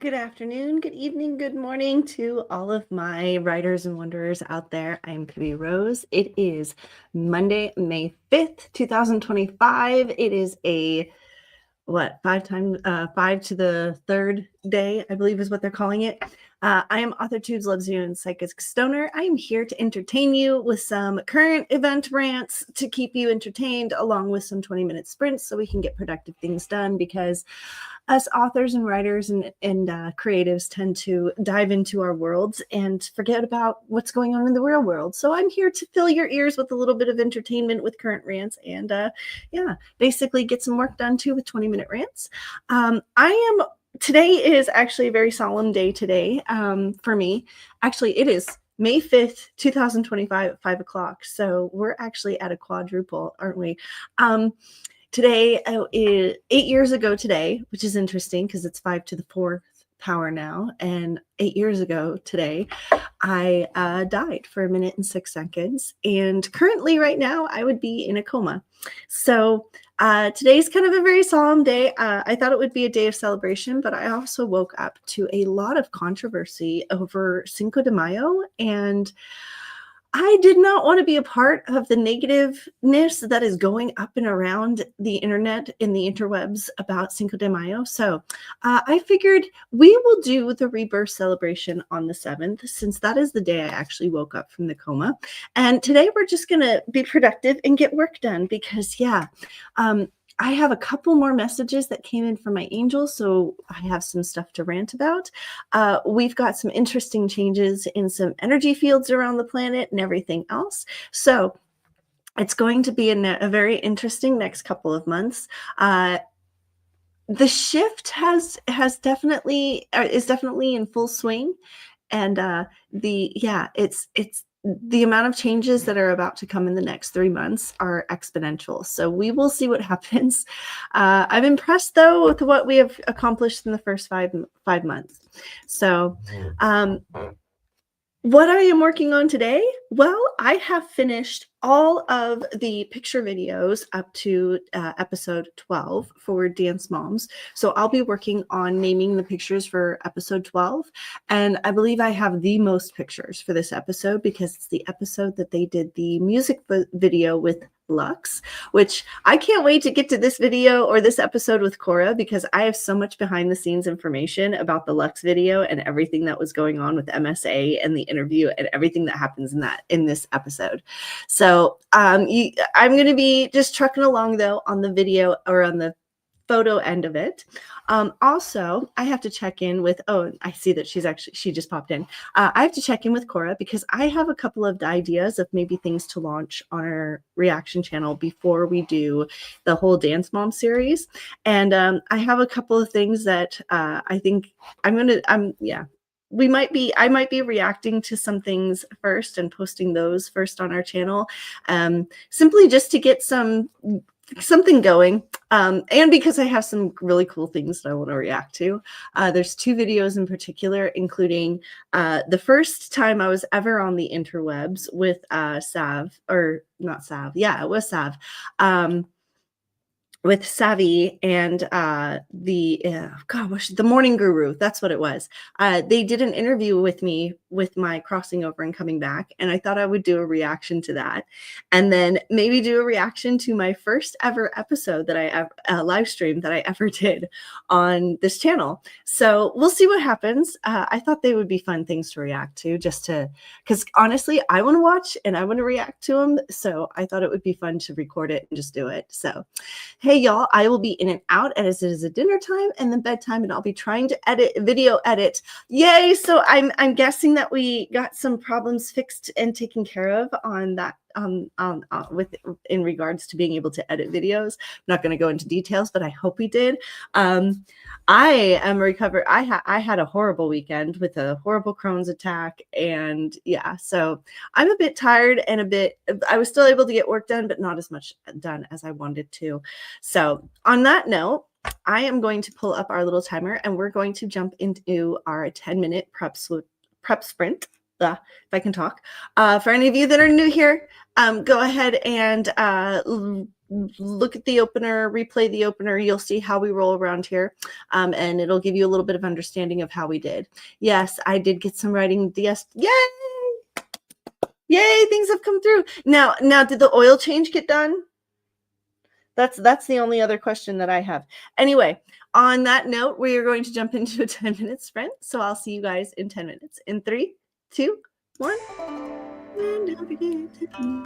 Good afternoon, good evening, good morning to all of my writers and wanderers out there. I'm KibbyRose. It is Monday, May 5th, 2025. It is a, what, 5 to the third day, I believe is what they're calling it. I am Authortubes, LIVESTREAMS, Psychic Stoner. I am here to entertain you with some current event rants to keep you entertained, along with some 20-minute sprints so we can get productive things done, because us authors and writers and creatives tend to dive into our worlds and forget about what's going on in the real world. So I'm here to fill your ears with a little bit of entertainment with current rants and basically get some work done too with 20-minute rants. Today is actually a very solemn day today for me. Actually, it is May 5th, 2025 at 5 o'clock. So we're actually at a quadruple, aren't we? Today is 8 years ago today, which is interesting because it's 5 to the 4th power now. And 8 years ago today, I died for 1 minute and 6 seconds. And currently right now, I would be in a coma. So today's kind of a very solemn day. I thought it would be a day of celebration, but I also woke up to a lot of controversy over Cinco de Mayo, and I did not want to be a part of the negativeness that is going up and around the internet and the interwebs about Cinco de Mayo. So I figured we will do the rebirth celebration on the 7th, since that is the day I actually woke up from the coma. And today we're just going to be productive and get work done because, I have a couple more messages that came in from my angels, so I have some stuff to rant about. We've got some interesting changes in some energy fields around the planet and everything else. So it's going to be a very interesting next couple of months. The shift is definitely in full swing, and it's the amount of changes that are about to come in the next 3 months are exponential. So we will see what happens. I'm impressed, though, with what we have accomplished in the first five months. So what I am working on today, well, I have finished all of the picture videos up to episode 12 for Dance Moms. So I'll be working on naming the pictures for episode 12. And I believe I have the most pictures for this episode because it's the episode that they did the music video with Lux, which I can't wait to get to this video or this episode with Cora, because I have so much behind the scenes information about the Lux video and everything that was going on with MSA and the interview and everything that happens in this episode. So I'm going to be just trucking along though on the video or on the photo end of it. Also, I have to check in with, I see that she just popped in. I have to check in with Cora because I have a couple of ideas of maybe things to launch on our reaction channel before we do the whole Dance Mom series. And I have a couple of things that I think I might be reacting to some things first and posting those first on our channel, simply just to get something going, and because I have some really cool things that I want to react to. There's 2 videos in particular, including the first time I was ever on the interwebs with Sav, or not Sav, yeah, it was Sav, with Savvy and the Morning Guru. That's what it was. They did an interview with me with my crossing over and coming back, and I thought I would do a reaction to that, and then maybe do a reaction to my first ever episode that I ever live stream that I ever did on this channel. So we'll see what happens. I thought they would be fun things to react to, because honestly, I want to watch and I want to react to them. So I thought it would be fun to record it and just do it. So, hey y'all, I will be in and out as it is a dinner time and then bedtime, and I'll be trying to video edit. Yay! So I'm guessing that we got some problems fixed and taken care of on that with in regards to being able to edit videos. I'm not going to go into details, but I hope we did. I am recovered. I had a horrible weekend with a horrible Crohn's attack, and yeah, so I'm a bit tired and I was still able to get work done, but not as much done as I wanted to. So on that note, I am going to pull up our little timer, and we're going to jump into our 10-minute prep sprint. If I can talk. For any of you that are new here, go ahead and look at the opener, replay the opener. You'll see how we roll around here, and it'll give you a little bit of understanding of how we did. Yes, I did get some writing. Yes, yay! Yay, things have come through. Now, did the oil change get done? That's the only other question that I have. Anyway, on that note, we are going to jump into a 10-minute sprint. So I'll see you guys in 10 minutes. In 3, 2, 1. And don't forget to...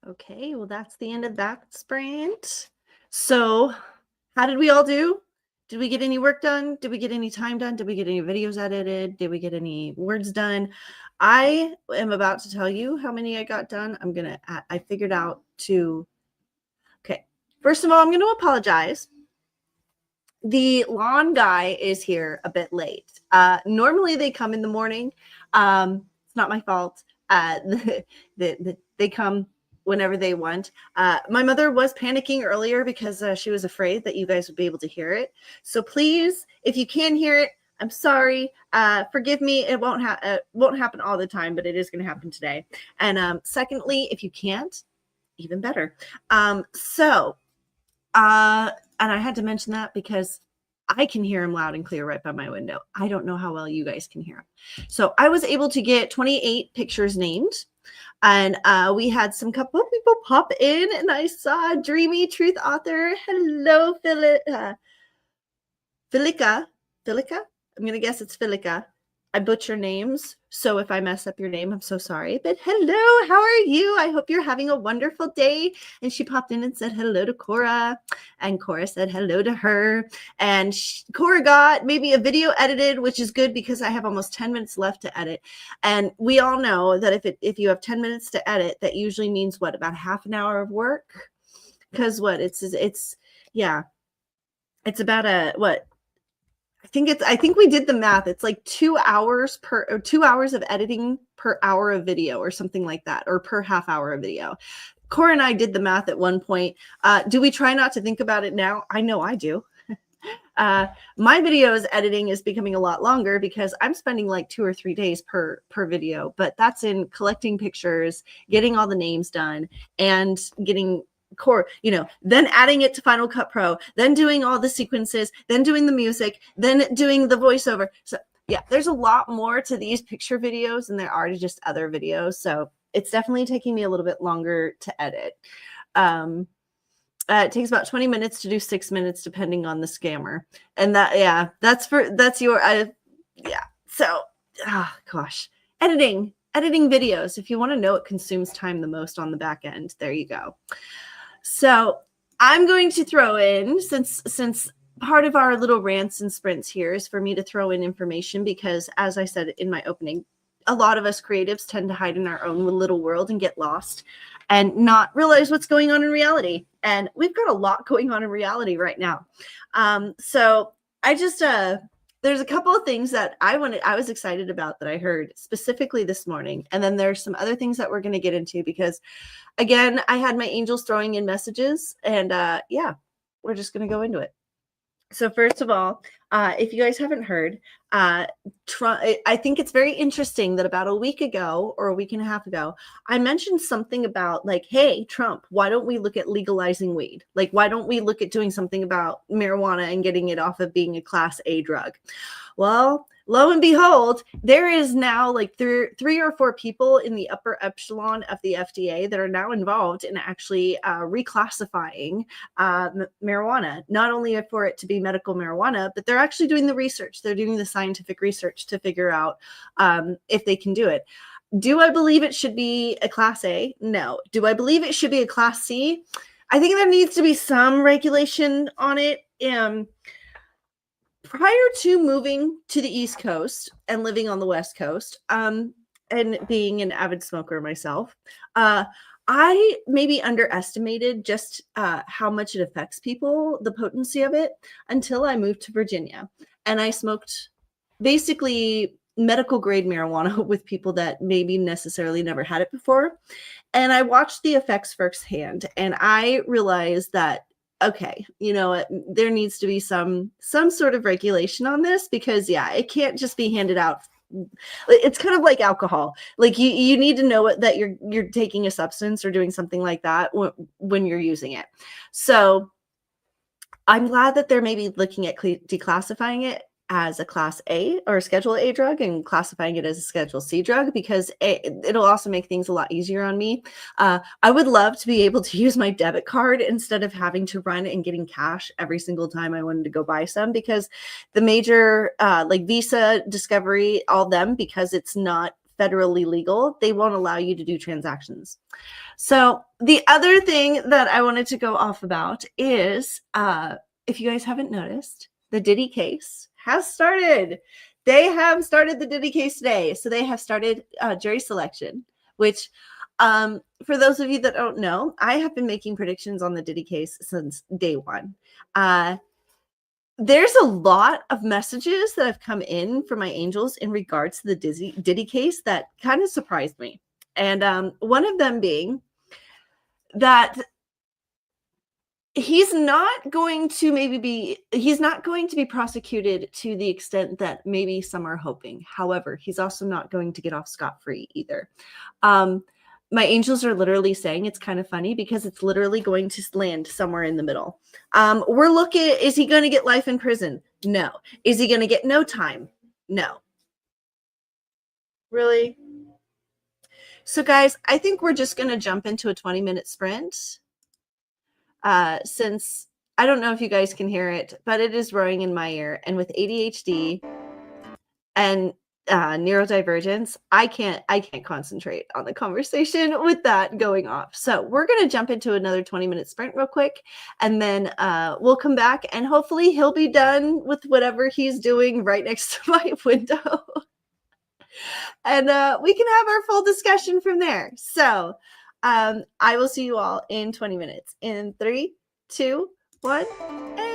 Okay, well, that's the end of that sprint. So how did we all do? Did we get any work done? Did we get any time done? Did we get any videos edited? Did we get any words done? I am about to tell you how many I got done. I figured out okay. First of all, I'm going to apologize. The lawn guy is here a bit late. Normally they come in the morning. It's not my fault. They come whenever they want. My mother was panicking earlier because she was afraid that you guys would be able to hear it. So please, if you can hear it, I'm sorry. Forgive me. It won't happen all the time, but it is going to happen today. And secondly, if you can't, even better. And I had to mention that because I can hear him loud and clear right by my window. I don't know how well you guys can hear him. So I was able to get 28 pictures named. And we had some couple of people pop in, and I saw Dreamy Truth Author. Hello, Philica. I'm going to guess it's Philica. I butcher names, so if I mess up your name, I'm so sorry. But hello, how are you? I hope you're having a wonderful day. And she popped in and said hello to Cora, and Cora said hello to her. And Cora got maybe a video edited, which is good because I have almost 10 minutes left to edit. And we all know that if you have 10 minutes to edit, that usually means what, about half an hour of work? Because what it's about I think we did the math. It's like 2 hours of editing per hour of video or something like that, or per half hour of video. Cora and I did the math at one point. Do we try not to think about it now? I know I do. My videos editing is becoming a lot longer because I'm spending like 2 or 3 days per video, but that's in collecting pictures, getting all the names done, and getting then adding it to Final Cut Pro, then doing all the sequences, then doing the music, then doing the voiceover. So yeah, there's a lot more to these picture videos than there are to just other videos. So it's definitely taking me a little bit longer to edit. It takes about 20 minutes to do 6 minutes, depending on the scammer. And So, gosh, editing videos. If you want to know what consumes time the most on the back end, there you go. So I'm going to throw in, since part of our little rants and sprints here is for me to throw in information, because as I said in my opening, a lot of us creatives tend to hide in our own little world and get lost and not realize what's going on in reality. And we've got a lot going on in reality right now. So I just, there's a couple of things that I was excited about that I heard specifically this morning. And then there's some other things that we're going to get into because, again, I had my angels throwing in messages, and we're just going to go into it. So first of all, if you guys haven't heard, Trump, I think it's very interesting that about a week ago or a week and a half ago, I mentioned something about like, hey, Trump, why don't we look at legalizing weed? Like, why don't we look at doing something about marijuana and getting it off of being a Class A drug? Well, lo and behold, there is now like three or four people in the upper echelon of the FDA that are now involved in actually reclassifying marijuana, not only for it to be medical marijuana, but they're actually doing the research. They're doing the scientific research to figure out if they can do it. Do I believe it should be a Class A? No. Do I believe it should be a Class C? I think there needs to be some regulation on it. Prior to moving to the East Coast and living on the West Coast, and being an avid smoker myself, I maybe underestimated just how much it affects people, the potency of it, until I moved to Virginia. And I smoked basically medical grade marijuana with people that maybe necessarily never had it before. And I watched the effects firsthand, and I realized that, okay, there needs to be some sort of regulation on this, because it can't just be handed out. It's kind of like alcohol. Like you need to know that you're taking a substance or doing something like that when you're using it. So I'm glad that they're maybe looking at declassifying it as a Class A or a Schedule A drug and classifying it as a Schedule C drug, because it'll also make things a lot easier on me. I would love to be able to use my debit card instead of having to run and getting cash every single time I wanted to go buy some, because the major like Visa, Discovery, all them, because it's not federally legal, they won't allow you to do transactions. So the other thing that I wanted to go off about is, if you guys haven't noticed, the Diddy case has started. They have started the Diddy case today. So they have started jury selection, which for those of you that don't know, I have been making predictions on the Diddy case since day one. There's a lot of messages that have come in from my angels in regards to the Diddy case that kind of surprised me. And one of them being that he's not going to be prosecuted to the extent that maybe some are hoping. However, he's also not going to get off scot-free either. My angels are literally saying it's kind of funny because it's literally going to land somewhere in the middle. We're looking, is he going to get life in prison? No. Is he going to get no time? No. Really? So guys, I think we're just going to jump into a 20-minute sprint. Since I don't know if you guys can hear it, but it is roaring in my ear. And with ADHD and neurodivergence, I can't concentrate on the conversation with that going off. So we're going to jump into another 20-minute sprint real quick, and then we'll come back, and hopefully he'll be done with whatever he's doing right next to my window. And we can have our full discussion from there. So I will see you all in 20 minutes. In 3, 2, 1, and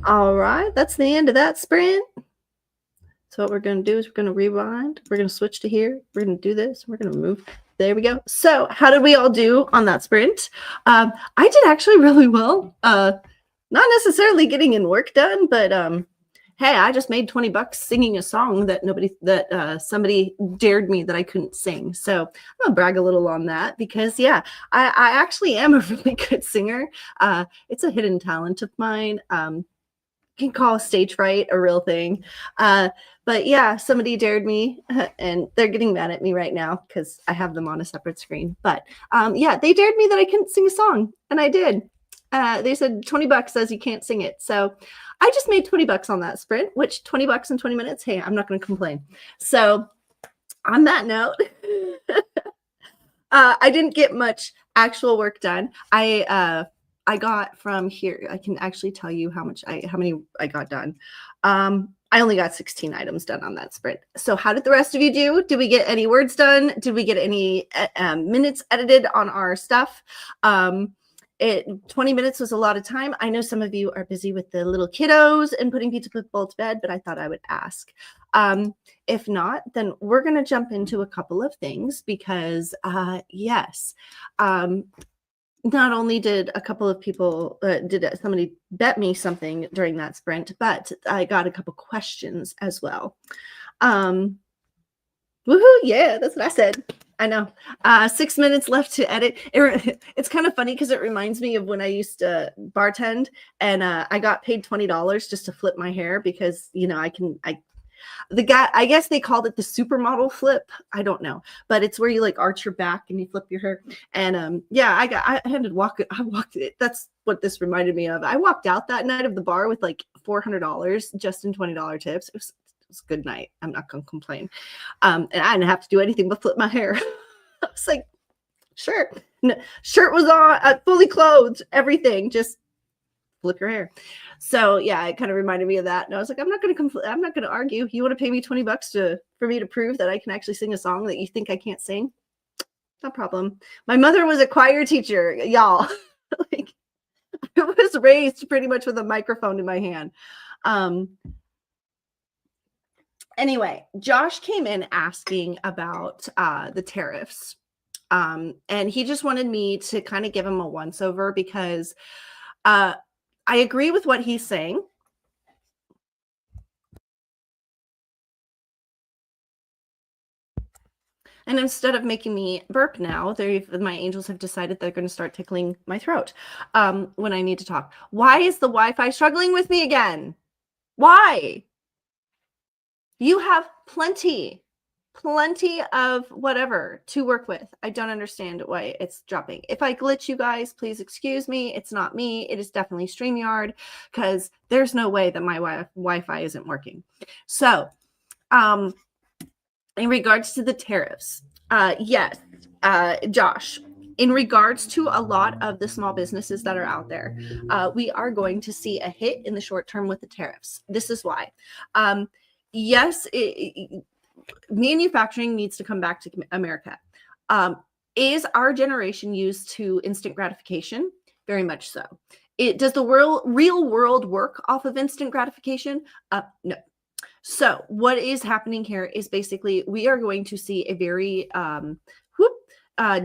All right, that's the end of that sprint. So what we're going to do is we're going to rewind. We're going to switch to here. We're going to do this. We're going to move. There we go. So how did we all do on that sprint? I did actually really well. Not necessarily getting in work done, but hey, I just made $20 singing a song that somebody dared me that I couldn't sing. So I'm gonna brag a little on that because yeah, I actually am a really good singer. It's a hidden talent of mine. You can call stage fright a real thing. But yeah, somebody dared me and they're getting mad at me right now because I have them on a separate screen. But yeah, they dared me that I couldn't sing a song and I did. They said $20 says you can't sing it. So I just made $20 on that sprint, which $20 in 20 minutes. Hey, I'm not going to complain. So on that note, I didn't get much actual work done. I got from here. I can actually tell you how many I got done. I only got 16 items done on that sprint. So how did the rest of you do? Did we get any words done? Did we get any minutes edited on our stuff? 20 minutes was a lot of time. I know some of you are busy with the little kiddos and putting people to bed, but I thought I would ask. If not, then we're going to jump into a couple of things because yes, not only did a couple of people, did somebody bet me something during that sprint, but I got a couple questions as well. Woohoo! Yeah, that's what I said. I know. 6 minutes left to edit. It's kind of funny because it reminds me of when I used to bartend and I got paid $20 just to flip my hair because, you know, the guy, I guess they called it the supermodel flip. I don't know, but it's where you like arch your back and you flip your hair. And yeah, I had to walk it. That's what this reminded me of. I walked out that night of the bar with like $400 just in $20 tips. It was a good night. I'm not going to complain. And I didn't have to do anything but flip my hair. I was like, sure. Shirt was on, fully clothed, everything, just flip your hair. So yeah, it kind of reminded me of that. And I was like, I'm not going to argue. You want to pay me $20 for me to prove that I can actually sing a song that you think I can't sing? No problem. My mother was a choir teacher, y'all. Like, I was raised pretty much with a microphone in my hand. Anyway, Josh came in asking about the tariffs. And he just wanted me to kind of give him a once over because I agree with what he's saying. And instead of making me burp now, my angels have decided they're going to start tickling my throat when I need to talk. Why is the Wi-Fi struggling with me again? Why? You have plenty of whatever to work with. I don't understand why it's dropping. If I glitch you guys, please excuse me. It's not me. It is definitely StreamYard because there's no way that my Wi-Fi isn't working. So in regards to the tariffs, yes, Josh, in regards to a lot of the small businesses that are out there, we are going to see a hit in the short term with the tariffs. This is why. Yes, manufacturing needs to come back to America. Is our generation used to instant gratification? Very much so. Does the real world work off of instant gratification? No. So what is happening here is basically we are going to see a very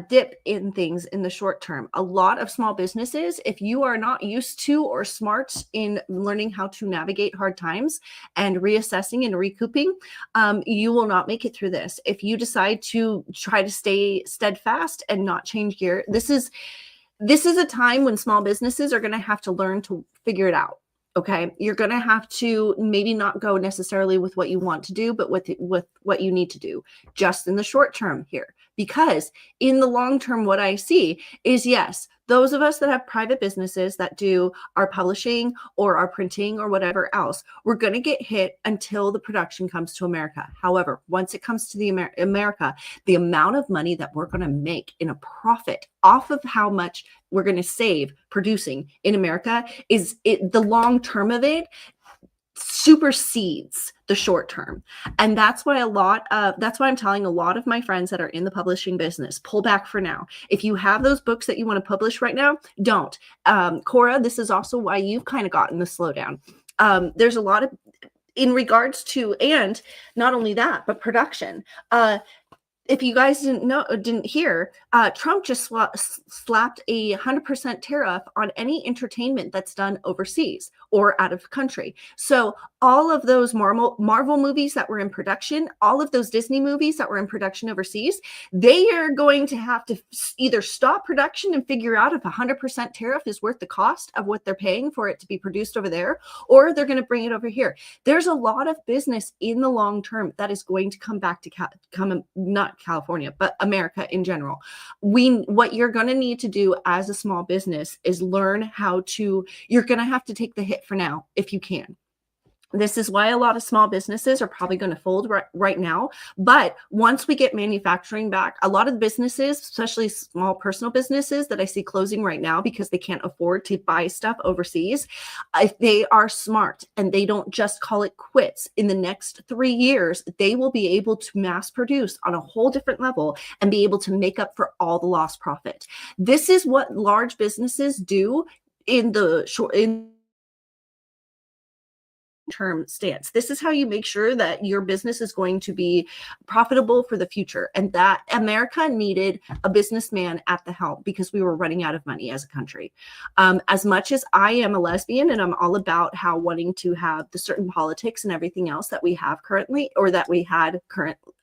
dip in things in the short term. A lot of small businesses, if you are not used to or smart in learning how to navigate hard times and reassessing and recouping, you will not make it through this. If you decide to try to stay steadfast and not change gear, this is a time when small businesses are going to have to learn to figure it out. Okay, you're going to have to maybe not go necessarily with what you want to do, but with what you need to do just in the short term here. Because in the long term, what I see is, yes, those of us that have private businesses that do our publishing or our printing or whatever else, we're going to get hit until the production comes to America. However, once it comes to the America, the amount of money that we're going to make in a profit off of how much we're going to save producing in America the long term of it supersedes the short term. And that's why I'm telling a lot of my friends that are in the publishing business, pull back for now. If you have those books that you want to publish right now, don't. Cora, this is also why you've kind of gotten the slowdown. there's a lot of, in regards to, and not only that, but production. If you guys didn't hear, Trump just slapped a 100% tariff on any entertainment that's done overseas or out of country. So all of those Marvel movies that were in production, all of those Disney movies that were in production overseas, they are going to have to either stop production and figure out if 100% tariff is worth the cost of what they're paying for it to be produced over there, or they're going to bring it over here. There's a lot of business in the long term that is going to come back to not California, but America in general. What you're going to need to do as a small business is learn how to, you're going to have to take the hit for now if you can. This is why a lot of small businesses are probably going to fold right now. But once we get manufacturing back, a lot of businesses, especially small personal businesses that I see closing right now because they can't afford to buy stuff overseas, if they are smart and they don't just call it quits, in the next 3 years, they will be able to mass produce on a whole different level and be able to make up for all the lost profit. This is what large businesses do in the term stance. This is how you make sure that your business is going to be profitable for the future. And that America needed a businessman at the helm because we were running out of money as a country. As much as I am a lesbian and I'm all about how wanting to have the certain politics and everything else that we have currently, or that we had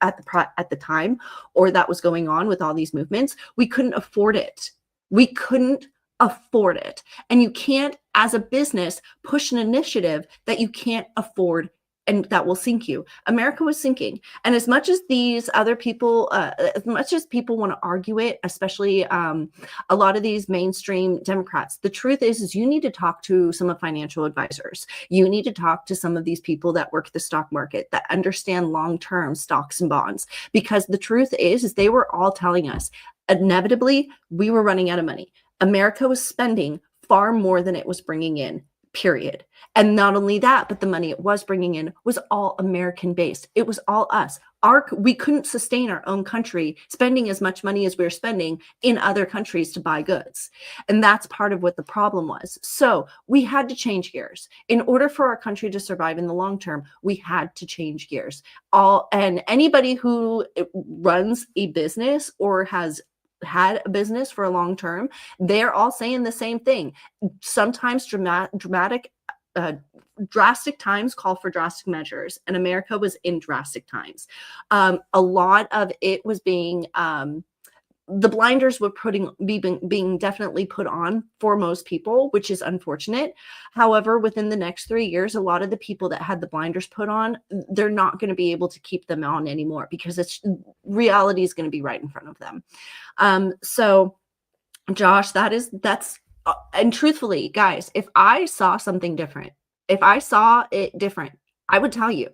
at the time, or that was going on with all these movements, we couldn't afford it. We couldn't afford it. And you can't, as a business, push an initiative that you can't afford and that will sink you. America was sinking. And as much as these other people, as much as people want to argue it, especially a lot of these mainstream Democrats, the truth is you need to talk to some of financial advisors. You need to talk to some of these people that work the stock market, that understand long-term stocks and bonds. Because the truth is they were all telling us, inevitably, we were running out of money. America was spending far more than it was bringing in, period. And not only that, but the money it was bringing in was all American based. It was all us. We couldn't sustain our own country spending as much money as we were spending in other countries to buy goods. And that's part of what the problem was. So we had to change gears. In order for our country to survive in the long term, we had to change gears. And anybody who runs a business or has had a business for a long term, they're all saying the same thing. Sometimes drastic times call for drastic measures, and America was in drastic times. A lot of it was being the blinders were being definitely put on for most people, which is unfortunate. However, within the next 3 years, a lot of the people that had the blinders put on, they're not going to be able to keep them on anymore because reality is going to be right in front of them. So Josh, that's and truthfully, guys, if I saw something different, if I saw it different, I would tell you.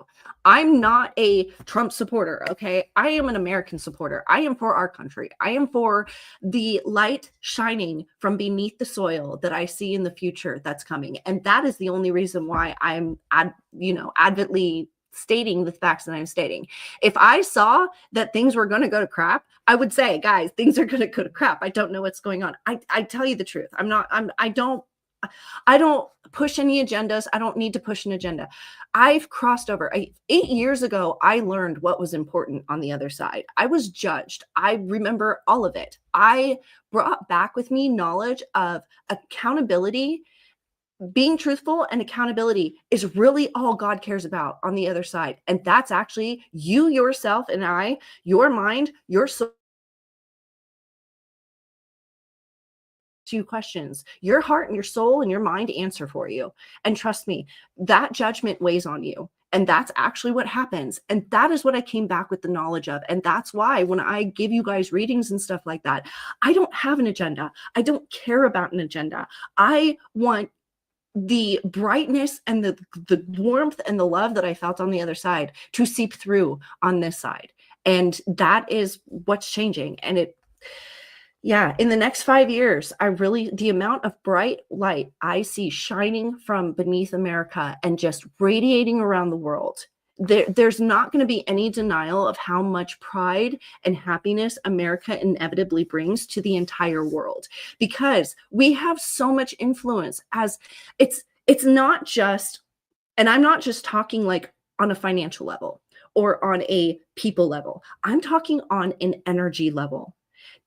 I'm not a Trump supporter, okay? I am an American supporter. I am for our country. I am for the light shining from beneath the soil that I see in the future that's coming. And that is the only reason why I'm adamantly stating the facts that I'm stating. If I saw that things were going to go to crap, I would say, guys, things are going to go to crap. I don't know what's going on. I tell you the truth. I don't push any agendas. I don't need to push an agenda. I've crossed over. 8 years ago, I learned what was important on the other side. I was judged. I remember all of it. I brought back with me knowledge of accountability. Being truthful and accountability is really all God cares about on the other side. And that's actually you, yourself, and I, your mind, your soul. Two questions your heart and your soul and your mind answer for you. And trust me, that judgment weighs on you. And that's actually what happens. And that is what I came back with the knowledge of. And that's why when I give you guys readings and stuff like that, I don't have an agenda. I don't care about an agenda. I want the brightness and the warmth and the love that I felt on the other side to seep through on this side. And that is what's changing. And in the next 5 years, the amount of bright light I see shining from beneath America and just radiating around the world, there's not going to be any denial of how much pride and happiness America inevitably brings to the entire world, because we have so much influence. As it's not just And I'm not just talking like on a financial level or on a people level. I'm talking on an energy level.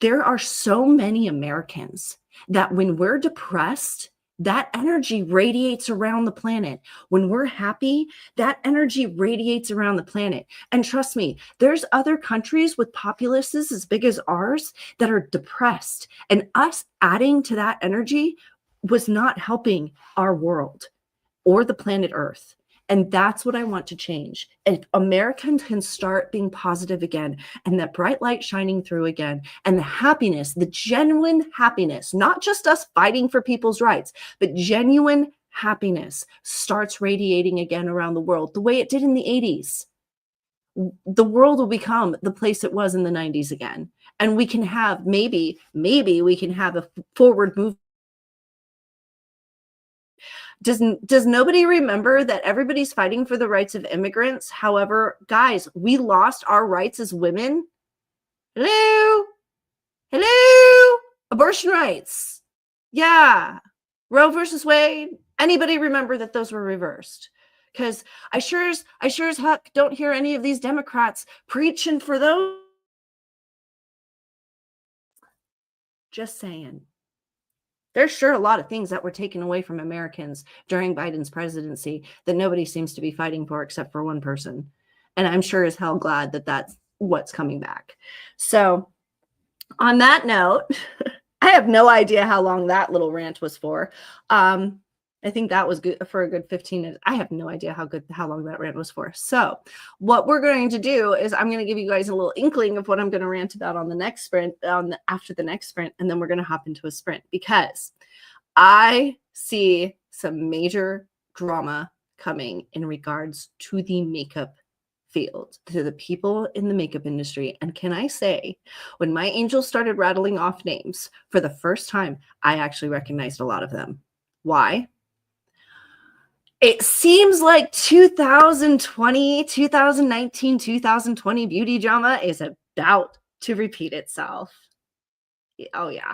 There are so many Americans that when we're depressed, that energy radiates around the planet. When we're happy, that energy radiates around the planet. And trust me, there's other countries with populaces as big as ours that are depressed. And us adding to that energy was not helping our world or the planet Earth. And that's what I want to change. If Americans can start being positive again, and that bright light shining through again, and the happiness, the genuine happiness, not just us fighting for people's rights, but genuine happiness starts radiating again around the world the way it did in the 80s. The world will become the place it was in the 90s again. And we can have, maybe we can have a forward movement. Does nobody remember that everybody's fighting for the rights of immigrants? However, guys, we lost our rights as women. Hello, abortion rights. Yeah, Roe versus Wade. Anybody remember that those were reversed? Because I sure as heck don't hear any of these Democrats preaching for those. Just saying. There's sure a lot of things that were taken away from Americans during Biden's presidency that nobody seems to be fighting for except for one person. And I'm sure as hell glad that that's what's coming back. So on that note, I have no idea how long that little rant was for. I think that was good for a good 15 minutes. I have no idea how long that rant was for. So what we're going to do is I'm going to give you guys a little inkling of what I'm going to rant about on the next sprint, after the next sprint, and then we're going to hop into a sprint because I see some major drama coming in regards to the makeup field, to the people in the makeup industry. And can I say, when my angels started rattling off names for the first time, I actually recognized a lot of them. Why? It seems like 2020, 2019, 2020 beauty drama is about to repeat itself. Oh, yeah.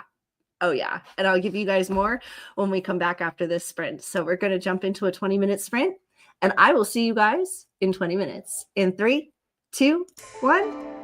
Oh, yeah. And I'll give you guys more when we come back after this sprint. So we're going to jump into a 20-minute sprint, and I will see you guys in 20 minutes. In 3, 2, 1.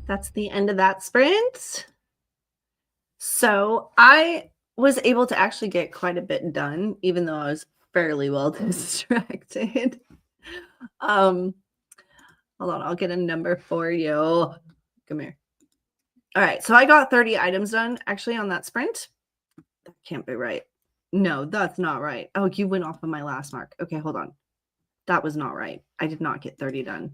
that's the end of that sprint. So I was able to actually get quite a bit done, even though I was fairly well distracted. Hold on, I'll get a number for you. Come here. All right, so I got 30 items done actually on that sprint. That can't be right. No, that's not right. Oh, you went off of my last mark. Okay, hold on. That was not right. I did not get 30 done.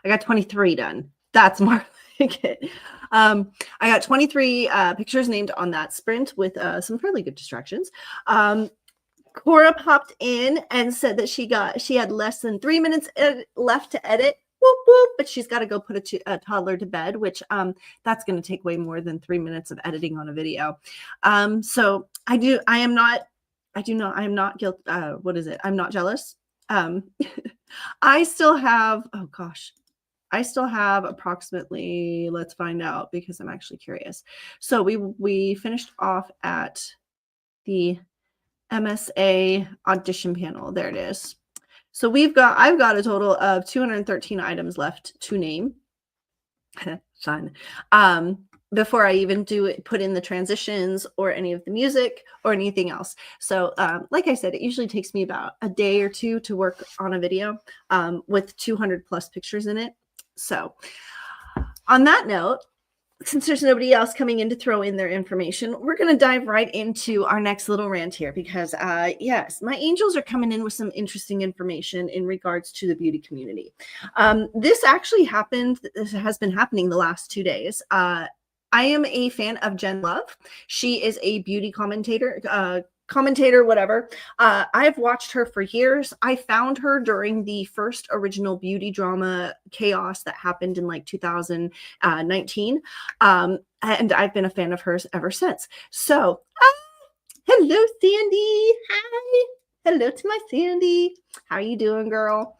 I got 23 done. That's more like it. I got 23 pictures named on that sprint with some fairly good distractions. Cora popped in and said that she had less than 3 minutes left to edit. Whoop, whoop, but she's got to go put a toddler to bed, which that's going to take way more than 3 minutes of editing on a video. So I am not guilty. What is it? I'm not jealous. I still have, oh gosh, I still have approximately, let's find out because I'm actually curious. So we finished off at the MSA audition panel. There it is. So I've got a total of 213 items left to name. Fun. Before I even put in the transitions or any of the music or anything else. So like I said, it usually takes me about a day or two to work on a video with 200 plus pictures in it. So on that note, since there's nobody else coming in to throw in their information, we're going to dive right into our next little rant here because, yes, my angels are coming in with some interesting information in regards to the beauty community. This actually happened. This has been happening the last 2 days. I am a fan of Jen Love. She is a beauty commentator, whatever. I've watched her for years. I found her during the first original beauty drama Chaos that happened in like 2019. And I've been a fan of hers ever since. So, hello, Sandy. Hi. Hello to my Sandy. How are you doing, girl?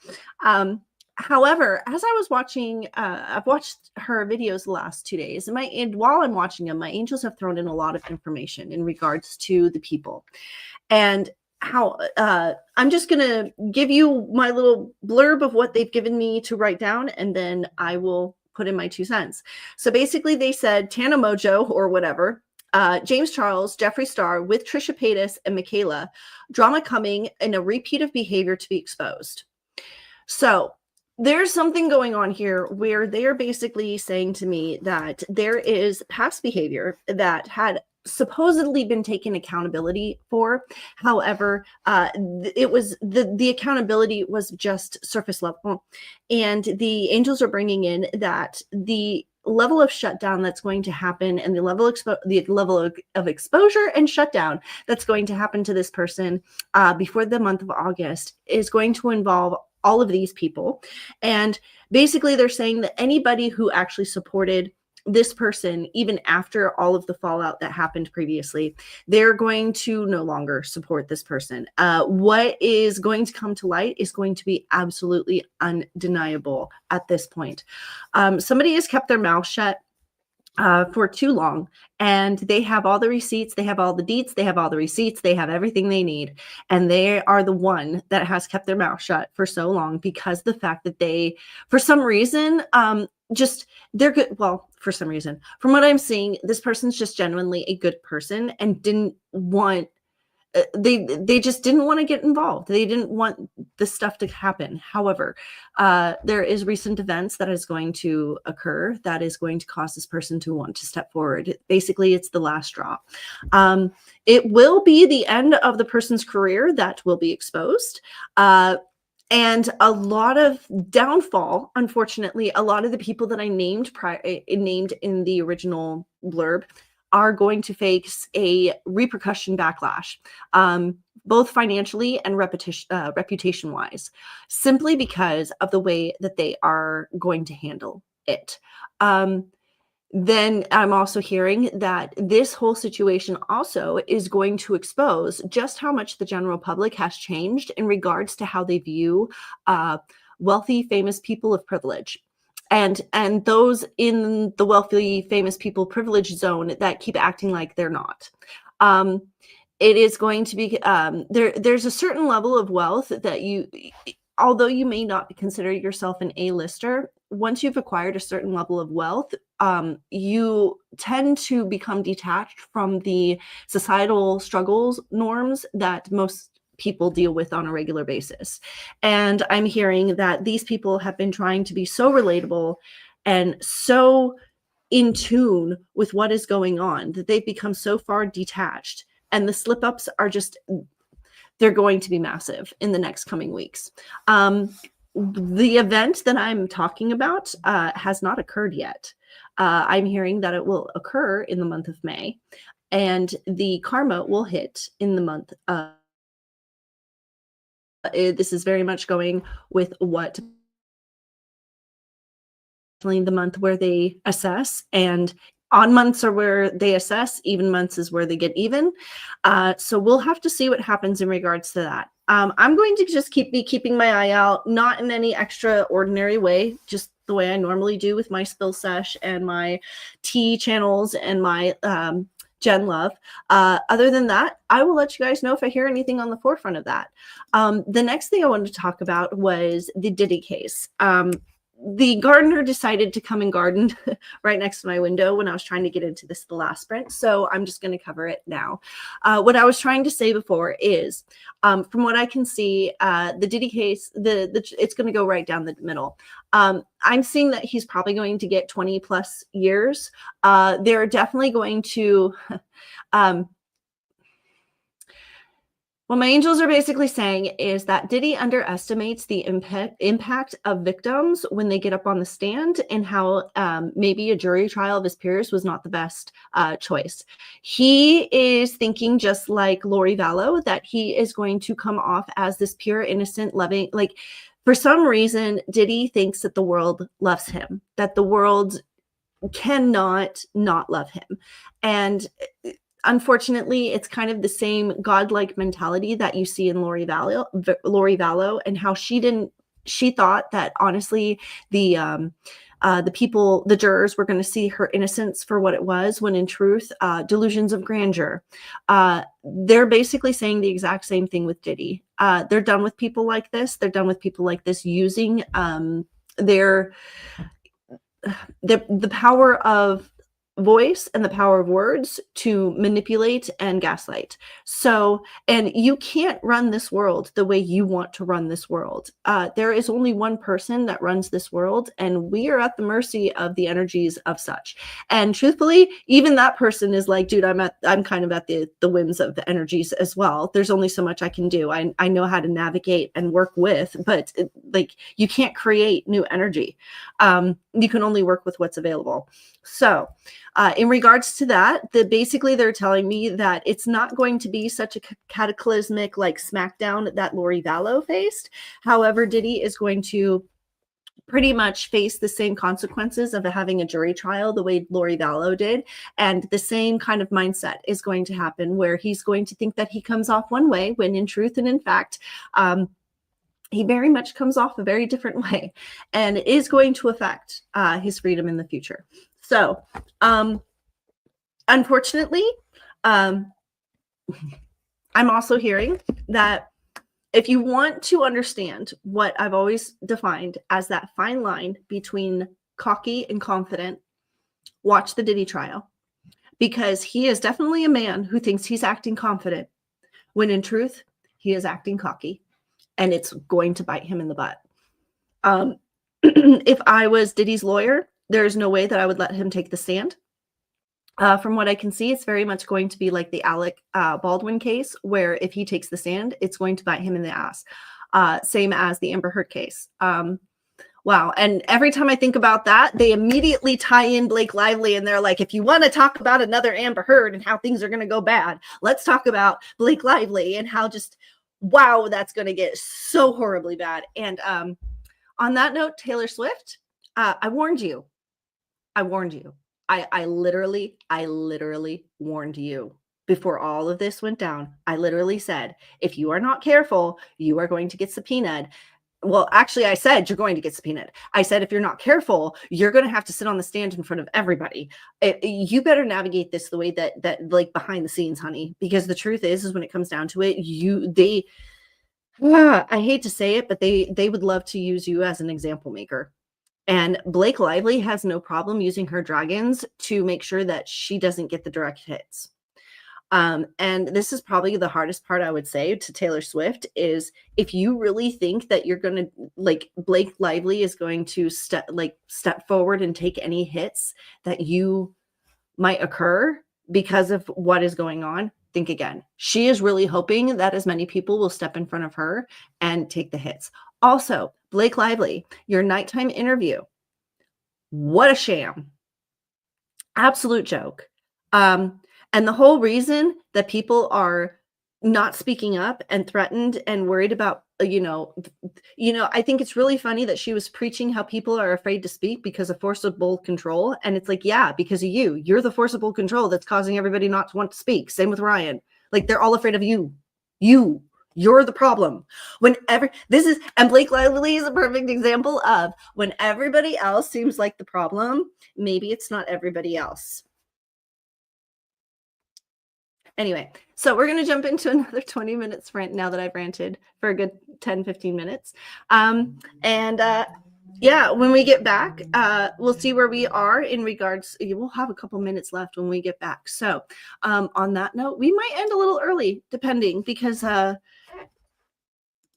However, as I was watching, I've watched her videos the last 2 days, and while I'm watching them, my angels have thrown in a lot of information in regards to the people, and how I'm just gonna give you my little blurb of what they've given me to write down, and then I will put in my 2 cents. So basically, they said Tana Mojo or whatever. James Charles, Jeffree Star with Trisha Paytas and Michaela, drama coming and a repeat of behavior to be exposed. So there's something going on here where they're basically saying to me that there is past behavior that had supposedly been taken accountability for. However, it was the accountability was just surface level, and the angels are bringing in that the level of shutdown that's going to happen and the level of exposure and shutdown that's going to happen to this person before the month of August is going to involve all of these people. And basically they're saying that anybody who actually supported this person, even after all of the fallout that happened previously, they're going to no longer support this person. What is going to come to light is going to be absolutely undeniable at this point. Somebody has kept their mouth shut for too long, and they have all the receipts, they have all the deets, they have all the receipts, they have everything they need, and they are the one that has kept their mouth shut for so long because the fact that they, for some reason, they're good. Well, for some reason, from what I'm seeing, this person's just genuinely a good person and didn't want they just didn't want to get involved. They didn't want this stuff to happen. However, there is recent events that is going to occur that is going to cause this person to want to step forward. Basically, it's the last straw. It will be the end of the person's career that will be exposed. And a lot of downfall, unfortunately, a lot of the people that I named in the original blurb are going to face a repercussion backlash, both financially and reputation wise, simply because of the way that they are going to handle it. Then I'm also hearing that this whole situation also is going to expose just how much the general public has changed in regards to how they view wealthy, famous people of privilege. And those in the wealthy, famous people privilege zone that keep acting like they're not. It is going to be, there's a certain level of wealth that although you may not consider yourself an A-lister, once you've acquired a certain level of wealth, you tend to become detached from the societal struggles, norms that most people deal with on a regular basis. And I'm hearing that these people have been trying to be so relatable and so in tune with what is going on that they've become so far detached. And the slip ups are just, they're going to be massive in the next coming weeks. The event that I'm talking about has not occurred yet. I'm hearing that it will occur in the month of May, and the karma will hit in the month of. This is very much going with what the month where they assess, and on months are where they assess, even months is where they get even. So we'll have to see what happens in regards to that. I'm going to just be keeping my eye out, not in any extraordinary way, just the way I normally do with my spill sesh and my tea channels and my Gen Love. Other than that, I will let you guys know if I hear anything on the forefront of that. The next thing I wanted to talk about was the Diddy case. The gardener decided to come and garden right next to my window when I was trying to get into the last sprint. So I'm just going to cover it now. What I was trying to say before is, from what I can see, the Diddy case, it's going to go right down the middle. I'm seeing that he's probably going to get 20 plus years. They're definitely going to, what my angels are basically saying is that Diddy underestimates the impact of victims when they get up on the stand, and how maybe a jury trial of his peers was not the best choice. He is thinking, just like Lori Vallow, that he is going to come off as this pure, innocent, loving, like, for some reason, Diddy thinks that the world loves him, that the world cannot not love him. And unfortunately, it's kind of the same godlike mentality that you see in Lori Vallow, and how she thought that honestly the people, the jurors, were going to see her innocence for what it was, when in truth, delusions of grandeur. They're basically saying the exact same thing with Diddy. They're done with people like this. They're done with people like this using the power of voice and the power of words to manipulate and gaslight. So, and you can't run this world the way you want to run this world. There is only one person that runs this world, and we are at the mercy of the energies of such. And truthfully, even that person is like, dude, I'm kind of at the whims of the energies as well. There's only so much I can do. I know how to navigate and work with, but like, you can't create new energy. You can only work with what's available. So in regards to that, basically they're telling me that it's not going to be such a cataclysmic like smackdown that Lori Vallow faced. However, Diddy is going to pretty much face the same consequences of having a jury trial the way Lori Vallow did. And the same kind of mindset is going to happen, where he's going to think that he comes off one way, when in truth and in fact, he very much comes off a very different way, and is going to affect his freedom in the future. So, unfortunately, I'm also hearing that if you want to understand what I've always defined as that fine line between cocky and confident, watch the Diddy trial, because he is definitely a man who thinks he's acting confident, when in truth, he is acting cocky, and it's going to bite him in the butt. If I was Diddy's lawyer, there's no way that I would let him take the stand. From what I can see, it's very much going to be like the Alec Baldwin case, where if he takes the stand, it's going to bite him in the ass. Same as the Amber Heard case. Wow. And every time I think about that, they immediately tie in Blake Lively, and they're like, if you want to talk about another Amber Heard and how things are going to go bad, let's talk about Blake Lively and how just, wow, that's going to get so horribly bad. And on that note, Taylor Swift, I warned you. I warned you. I literally warned you before all of this went down. I literally said, if you are not careful, you are going to get subpoenaed. Well, actually, I said you're going to get subpoenaed. I said, if you're not careful, you're going to have to sit on the stand in front of everybody. You better navigate this the way that like behind the scenes, honey, because the truth is when it comes down to it, I hate to say it, but they would love to use you as an example maker. And Blake Lively has no problem using her dragons to make sure that she doesn't get the direct hits. And this is probably the hardest part, I would say, to Taylor Swift, is if you really think that you're going to, like, Blake Lively is going to step forward and take any hits that you might occur because of what is going on, think again. She is really hoping that as many people will step in front of her and take the hits. Also, Blake Lively, your nighttime interview, what a sham. Absolute joke. And the whole reason that people are not speaking up and threatened and worried about, I think it's really funny that she was preaching how people are afraid to speak because of forcible control. And it's like, yeah, because of you. You're the forcible control that's causing everybody not to want to speak. Same with Ryan. Like, they're all afraid of you. You're the problem. And Blake Lively is a perfect example of when everybody else seems like the problem, maybe it's not everybody else. Anyway, so we're going to jump into another 20 minutes rant now that I've ranted for a good 10, 15 minutes. Yeah, when we get back, we'll see where we are in regards. We'll have a couple minutes left when we get back. So on that note, we might end a little early, depending, because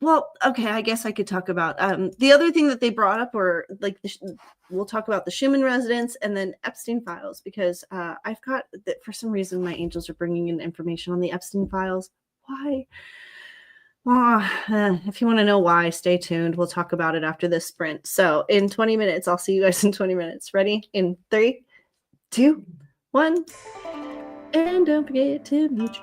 well, okay, I guess I could talk about the other thing that they brought up, or like we'll talk about the Schumann residence and then Epstein files, because I've got that for some reason my angels are bringing in information on the Epstein files. Why? If you want to know why, stay tuned. We'll talk about it after this sprint. So in 20 minutes, I'll see you guys in 20 minutes. Ready? In 3, 2, 1. And don't forget to mute.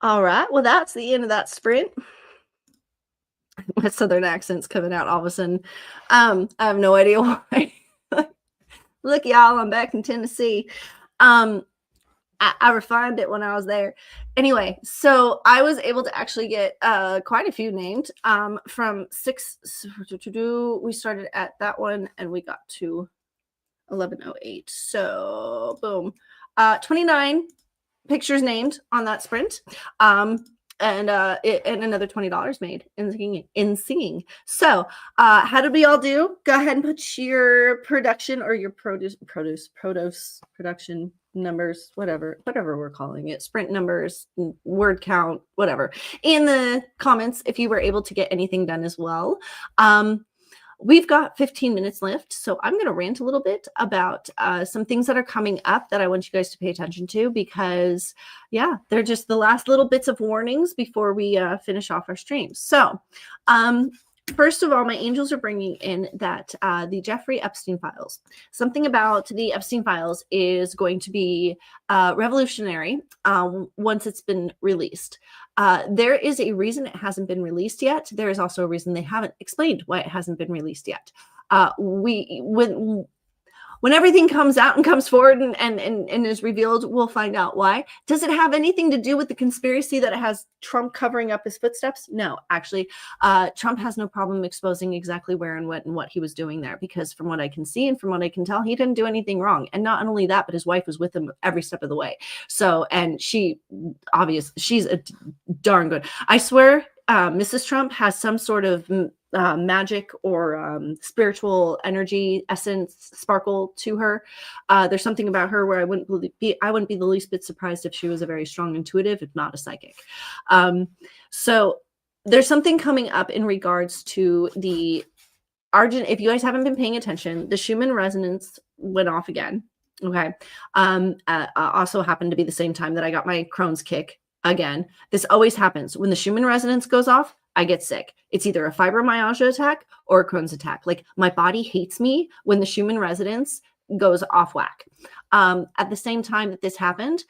All right. Well, that's the end of that sprint. My southern accent's coming out all of a sudden. I have no idea why. Look, y'all, I'm back in Tennessee. I refined it when I was there. Anyway, so I was able to actually get quite a few named from 6. We started at that one and we got to 1108. So boom, 29 pictures named on that sprint. And another $20 made in singing. So how did we all do? Go ahead and put your production or your produce production numbers, whatever we're calling it, sprint numbers, word count, whatever, in the comments if you were able to get anything done as well. We've got 15 minutes left, so I'm going to rant a little bit about some things that are coming up that I want you guys to pay attention to because, yeah, they're just the last little bits of warnings before we finish off our stream. So, first of all, my angels are bringing in that the Jeffrey Epstein files. Something about the Epstein files is going to be revolutionary once it's been released. There is a reason it hasn't been released yet. There is also a reason they haven't explained why it hasn't been released yet. When everything comes out and comes forward and is revealed, we'll find out why. Does it have anything to do with the conspiracy that it has Trump covering up his footsteps? No, actually, Trump has no problem exposing exactly where and what he was doing there, because from what I can see and from what I can tell, he didn't do anything wrong. And not only that, but his wife was with him every step of the way. So, and she's a darn good. I swear, Mrs. Trump has some sort of magic or spiritual energy, essence, sparkle to her. There's something about her where I wouldn't be the least bit surprised if she was a very strong intuitive, if not a psychic. So there's something coming up in regards to the Argent. If you guys haven't been paying attention, the Schumann resonance went off again. Okay. Also happened to be the same time that I got my Crohn's kick again. This always happens when the Schumann resonance goes off. I get sick. It's either a fibromyalgia attack or a Crohn's attack. Like, my body hates me when the Schumann resonance goes off whack. At the same time that this happened,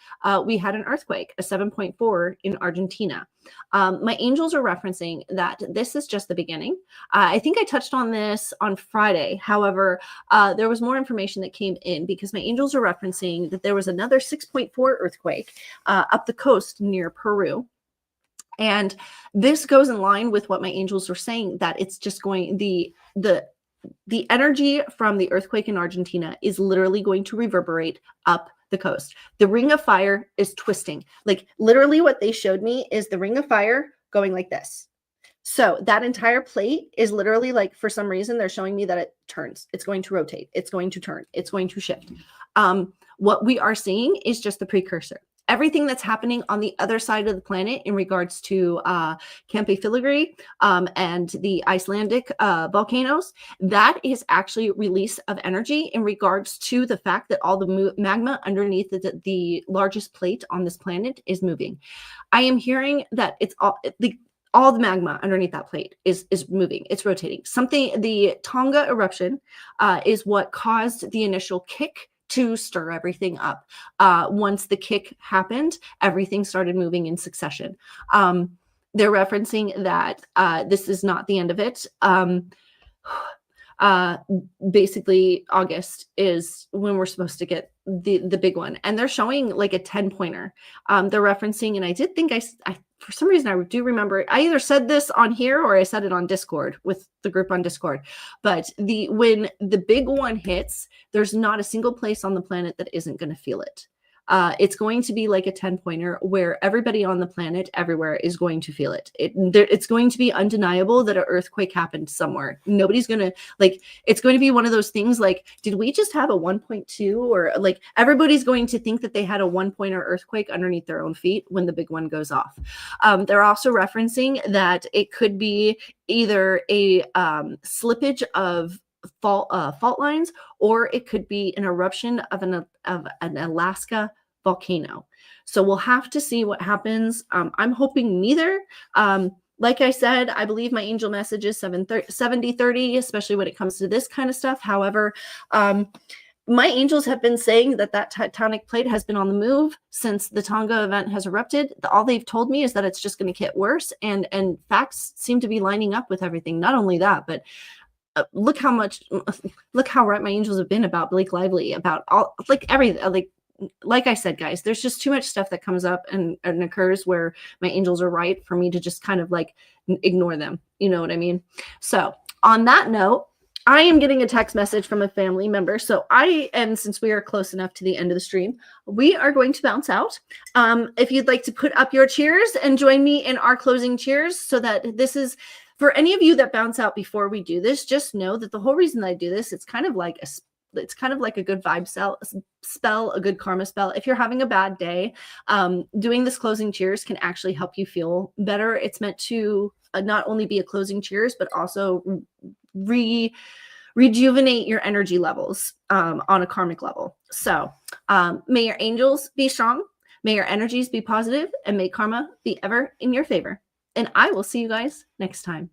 we had an earthquake, a 7.4 in Argentina. My angels are referencing that this is just the beginning. I think I touched on this on Friday. However, there was more information that came in because my angels are referencing that there was another 6.4 earthquake up the coast near Peru. And this goes in line with what my angels are saying, that it's just going, the energy from the earthquake in Argentina is literally going to reverberate up the coast. The ring of fire is twisting. Like, literally what they showed me is the ring of fire going like this. So that entire plate is literally, like, for some reason, they're showing me that it turns. It's going to rotate. It's going to turn. It's going to shift. What we are seeing is just the precursor. Everything that's happening on the other side of the planet in regards to Campi Filigree and the Icelandic volcanoes, that is actually release of energy in regards to the fact that all the magma underneath the largest plate on this planet is moving. I am hearing that it's all the magma underneath that plate is moving. It's rotating. The Tonga eruption is what caused the initial kick to stir everything up. Once the kick happened, everything started moving in succession. They're referencing that this is not the end of it. Basically, August is when we're supposed to get the big one. And they're showing like a 10-pointer. They're referencing, and I did think I for some reason, I do remember, I either said this on here or I said it on Discord with the group on Discord. But when the big one hits, there's not a single place on the planet that isn't going to feel it. It's going to be like a 10-pointer where everybody on the planet everywhere is going to feel it. It's going to be undeniable that an earthquake happened somewhere. Nobody's going to, like, it's going to be one of those things like, did we just have a 1.2? Or like, everybody's going to think that they had a 1-pointer earthquake underneath their own feet when the big one goes off. They're also referencing that it could be either a slippage of fault lines, or it could be an eruption of an Alaska volcano. So we'll have to see what happens. I'm hoping neither. Like I said, I believe my angel message is 70-30, especially when it comes to this kind of stuff. However, my angels have been saying that that tectonic plate has been on the move since the Tonga event has erupted. All they've told me is that it's just going to get worse, and facts seem to be lining up with everything. Not only that, but look how right my angels have been about Blake Lively, about all, like, everything. Like I said, guys, there's just too much stuff that comes up and occurs where my angels are right for me to just kind of like ignore them. You know what I mean? So on that note, I am getting a text message from a family member. So since we are close enough to the end of the stream, we are going to bounce out. If you'd like to put up your cheers and join me in our closing cheers, so that this is, for any of you that bounce out before we do this, just know that the whole reason I do this, it's kind of like a good vibe spell, a good karma spell. If you're having a bad day, doing this closing cheers can actually help you feel better. It's meant to not only be a closing cheers, but also rejuvenate your energy levels on a karmic level. So may your angels be strong, may your energies be positive, and may karma be ever in your favor. And I will see you guys next time.